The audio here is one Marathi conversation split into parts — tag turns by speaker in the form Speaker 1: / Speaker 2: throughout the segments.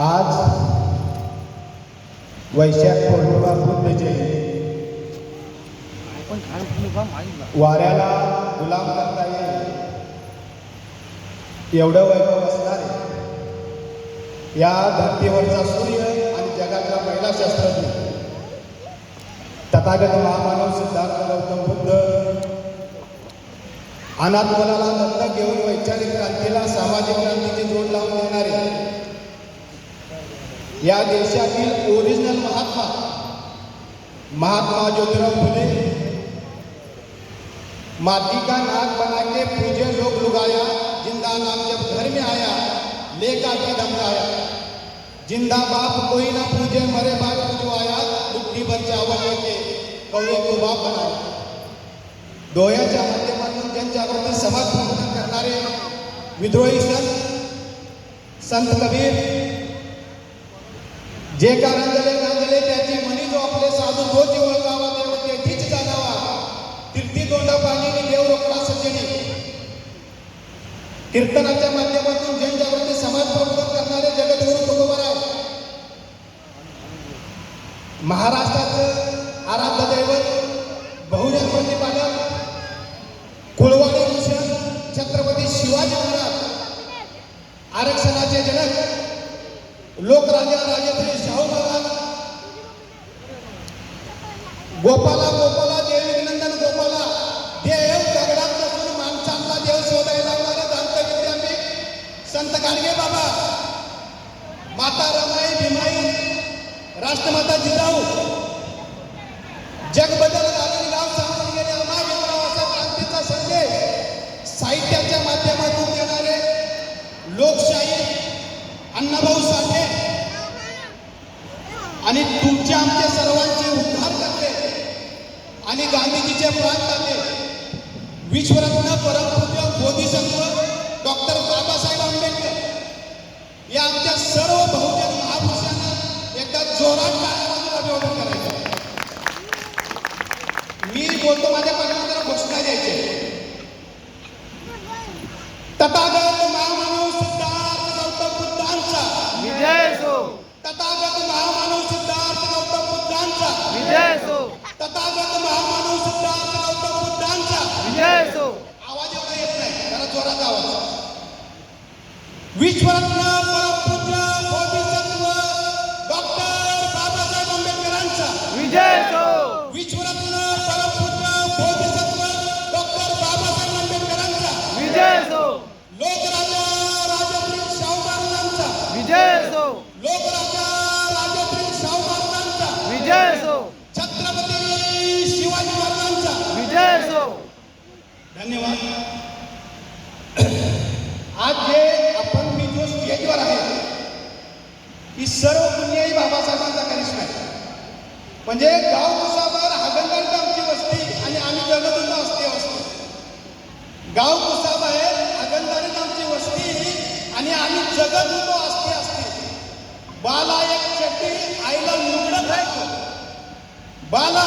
Speaker 1: आज वैशाख पौर्णिमा बुद्ध जयंती, वाऱ्याला गुलाम करता येईल एवढं वैभव असणारे या धर्तीवरचा सूर्य आणि जगातला पहिला शास्त्रज्ञ तथागत महामानव सिद्धार्थ गौतम बुद्ध अनात्मनाला दत्तक घेऊन वैचारिक क्रांतीला सामाजिक क्रांतीची जोड लावून देणारे या देशातील ओरिजिनल महात्मा ज्योतिराव फुले, माटी का नाक बना के पूजे लोग लुगाया, जिंदा नाम जब घर में आया लेका के धमकाया, जिंदा बाप कोई ना पूजे मरे बाप पूजवाया, बुद्धि बचावल के कौवे को बाप बनाया। डोळ्याच्या माध्यमातून जनजागृती समाज प्रबोधन करणारे विद्रोही संत कबीर, जे का रंगले नांदले त्याची मनी जो आपले साधू तो जीव ओळखावा देव तेथीच जाणावा, तीर्थी दोंडा पाणी देव रोकडा सज्जनी। कीर्तनाच्या माध्यमातून जनजागृती समाज प्रबोधन करणारे जगद्गुरु तुकोबाराव, महाराष्ट्राचं आराध्य दैवत बहुजन प्रतिपादक कुळवाडी भूषण छत्रपती शिवाजी महाराज, आरक्षणाचे जनक लोकराजा राजश्री शाहू महाराज, गोपाला गोपाला देवीनंदन गोपाला, देव दगडात बसून माणसांना देव शोधायला लागणारे दांत विद्यापीठ संत गाडगे बाबा, माता रमाई भीमाई, राष्ट्रमाता जिजाऊ, जग बदल झालेली गाव सांगून गेले अमाभिमानाव असा क्रांतीचा संदेश साहित्याच्या माध्यमातून देणारे लोकशाही अण्णाभाऊ साठे आणि तुमच्या आमच्या सर्वांचे उद्धार करते आणि गांधीजीचे प्राण करते विश्वरत्न परमपूज्य बोधिसत्व डॉक्टर बाबासाहेब आंबेडकर या आमच्या सर्व बहुजन महापुरुषांना एकदा जोरात टाळ्या अभिवादन करायचं। मी बोलतो, माझ्या पाठीमागे घोषणा द्यायची। तथागत महामानव सिद्धार्थ गौतम बुद्धांचा
Speaker 2: विजय असो,
Speaker 1: तथागत महामानव सिद्धार्थ गौतम बुद्धांचा
Speaker 2: विजय असो,
Speaker 1: तथागत महामानव सिद्धार्थ गौतम बुद्धांचा
Speaker 2: विजय असो।
Speaker 1: आवाज एवढा येत नाही, जरा जोरात आवाज। विश्वरत्न परमपूज्य बोधिसत्व डॉक्टर बाबासाहेब आंबेडकरांचा
Speaker 2: विजय असो,
Speaker 1: विश्वरत्न परमपूज्य बोधिसत्व डॉक्टर बाबासाहेब आंबेडकरांचा
Speaker 2: विजय असो,
Speaker 1: लोकराजा राजश्री शाहू महाराजांचा
Speaker 2: विजय असो,
Speaker 1: लोकराजा राजश्री शाहू महाराजांचा
Speaker 2: विजय असो,
Speaker 1: छत्रपती शिवाजी महाराजांचा
Speaker 2: विजय असो।
Speaker 1: धन्यवाद। आज जे आपण मी जो स्टेजवर आहे ही सर्व पुण्याई बाबासाहेबांचा करिश्मा आहे। म्हणजे गाव कुसाबर हागणदारी आमची वस्ती आणि आम्ही जगदुंबा असते गाव कुसाबाहेर हागणदारीत आमची वस्ती आणि आम्ही जगदुंबा असते। बाला एक चटी आईला लुगडं खायचं, बाला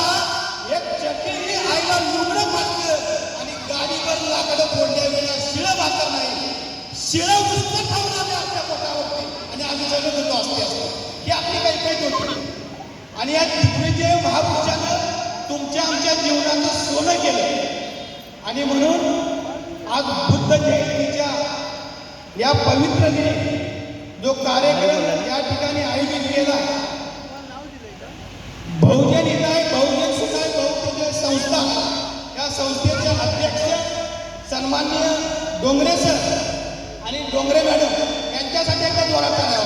Speaker 1: एक चटी आईला लुगडं खायचं आणि गाडीवर लाकडं फोडल्या वेळेला शिळं भाकर नाही, शिळं वृत्त खाऊन आम्ही आपल्या पोटावरती आणि आम्ही जगदुंबा असते। ही आपली काही गोष्ट आणि या दिग्विजय महापुरुषानं तुमच्या आमच्या जीवनाचं सोनं केलं आणि म्हणून आज बुद्ध जयंतीच्या या पवित्र दिनी जो कार्यक्रम या ठिकाणी आयोजित केला, बहुजन हिताय बहुजन सुखाय बहुतेजय संस्था या संस्थेचे अध्यक्ष सन्माननीय डोंगरे सर आणि डोंगरे मॅडम यांच्यासाठी एकदा जोरात टाळ्या।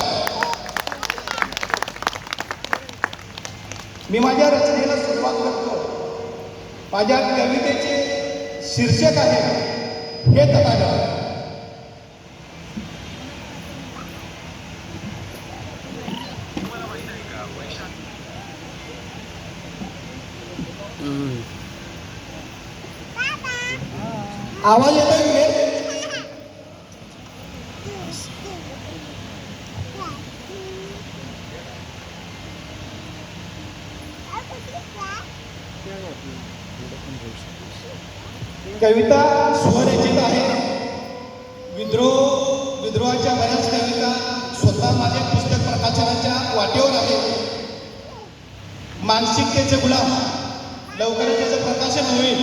Speaker 1: मी माझ्या रचनेला सुरुवात करतो। माझ्या कवितेचे शीर्षक आहे हे तथागत। आवाज येतोय? कविता स्वरचित आहे। विद्रोहाच्या बऱ्याच कविता स्वतः माझे पुस्तक प्रकाशित मानसिकतेचे गुलाम लवकरच त्याचं प्रकाशन होईल.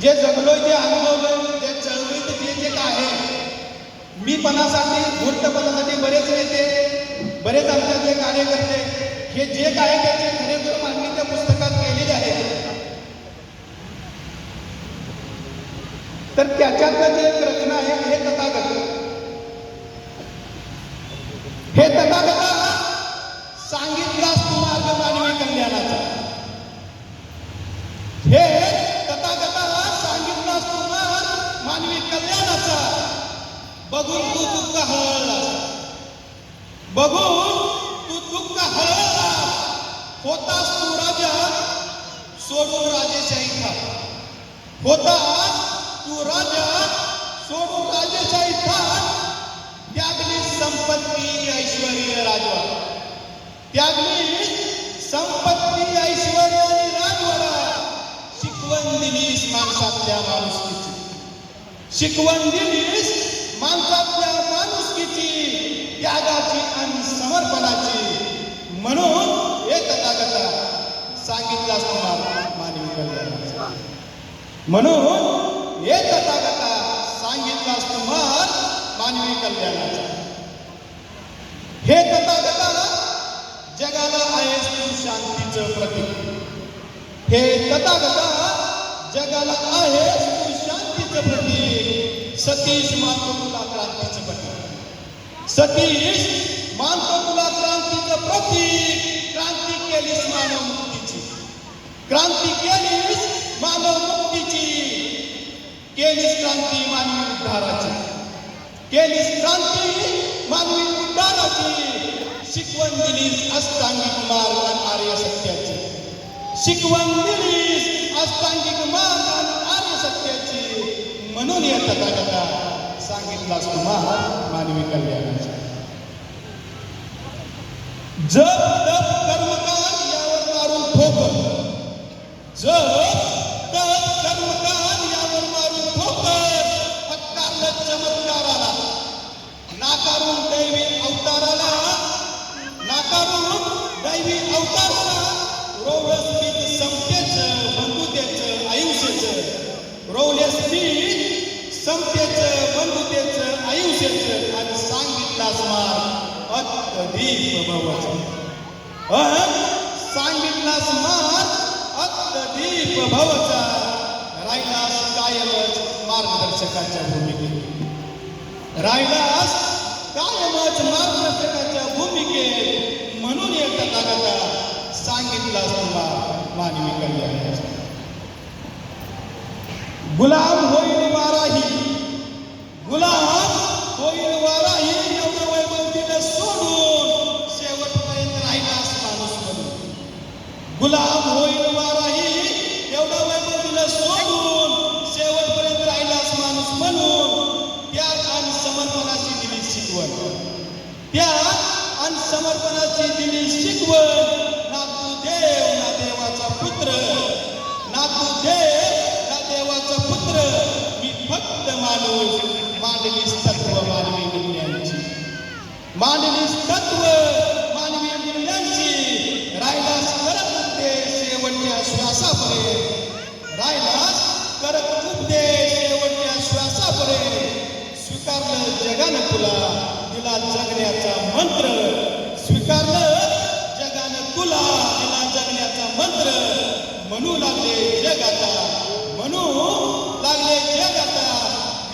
Speaker 1: जे जगलोय जे अनुभवलोय जे चळवळीत जे काय आहे मीपणासाठी धूर्तपणासाठी बरेच नेते बरेच आमच्यातले कार्यकर्ते हे जे काय त्याचे खरेखुरे मांडणी त्या पुस्तकात केलेली आहे. तर त्याच्यातलं जे एक रचना आहे हे तथागत सांगितलास तू मार्ग मानवी कल्याणाचा. हे तथागत सांगितलास तू मार्ग मानवी कल्याणाचा. बघून तू दुःख हळहळलास बघून तू दुःख हळहळलास. होतास तू राजा सोडून राजेशाही थाट. होतास तू राजा सोडून राजेशाही थाट. त्यागली संपत्ती ऐश्वर्य राजवाडा. त्यागली संपत्ती ऐश्वर्य आणि राजवाडा. शिकवण दिलीस माणसातल्या माणुसकीची. शिकवण दिलीस माणसातल्या माणुसकीची त्यागाची आणि समर्पणाची. म्हणून हे तथागता सांगितलास तुम्हाला मानवी कल्याणाचा. म्हणून हे तथागता सांगितलास तुम्हाला मानवी कल्याणाचा. हे तथागता जगाला आहेस तू शांतीचं प्रतीक. हे तथागता जगाला आहेस तू शांतीचं प्रतीक. सतीश मानतो तुला क्रांतीचं प्रतीक. सतीश मानतो तुला क्रांतीचं प्रतीक. क्रांती केलीस मानव मुक्तीची. क्रांती केलीस मानव मुक्तीची. केलीस क्रांती मानवी उद्धाराची. केलीस क्रांती मानवी उद्धाराची. शिकवण दिलीस अष्टांगिक मार्ग आणि आर्य सत्याची. शिकवण दिलीस अष्टांगिक मार्ग आणि आर्य सत्याची. म्हणून या तथागता सांगितलास तुम्हाला मानवी कल्याणाचा. जप तप कर्मकांड यावर मारून ठोकर. जप तप कर्मकांड यावर मारून ठोकर. फटकारलं चमत्काराला नाकारून दैवी अवताराला. नाकारून दैवी अवताराला. रोवलंस पीठ समतेचं बंधुतेचं आयुष्याचं. रोवलेस पीठ समतेचं बंधुतेचं आयुष्याचं. आणि सांगितलास मार्ग अत्तदीप भवचं. सांगितलास मार्ग अत्तदीप भवचा. राहिलास कायमच मार्गदर्शकाच्या भूमिकेत. राहिलास कायमच मार्गदर्शकाच्या भूमिकेत. म्हणून या तथागता सांगितलास तुला मानवी कल्याणाचा. गुलाम होईल वाराही. गुलाम होईल वाराही. एवढं वैभव दिलं सोडून शेवटपर्यंत राहिलास माणूस म्हणून. गुलाम होईल वाराही. एवढं वैभव दिलं सोडून शेवटपर्यंत राहिलास माणूस म्हणून. त्याग आणि समर्पणाची दिली शिकवण. त्याग आणि समर्पणाची दिली शिकवण. ना तू देव ना देवाचा पुत्र. ना तू देव ना देवाचा पुत्र. मी फक्त माणूस. मांडलीस तत्व मानवी मूल्यांची. मांडलीस तत्व मानवी मूल्यांची. राहिलास करत उपदेश शेवटच्या श्वासापर्यंत. राहिलास करत उपदेश शेवटच्या श्वासापर्यंत. स्वीकारलं जगानं तुला दिला जगण्याचा मंत्र. स्वीकारलं जगानं तुला दिला जगण्याचा मंत्र. म्हणू लागले जग आता. म्हणू लागले जग आता.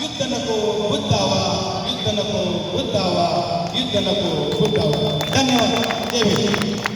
Speaker 1: युद्ध नको बुद्धावा. युद्ध नको बुद्धावा. युद्ध नको बुद्धावा. धन्यवाद. जय भीम.